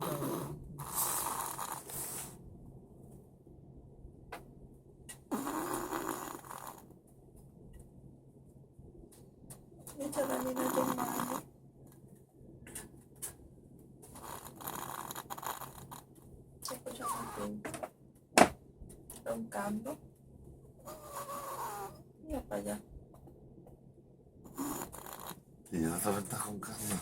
Ito kanina din mali. Check ko siya natin. Itong kambo. Ano pa dyan? Iya, taranta kong kanya.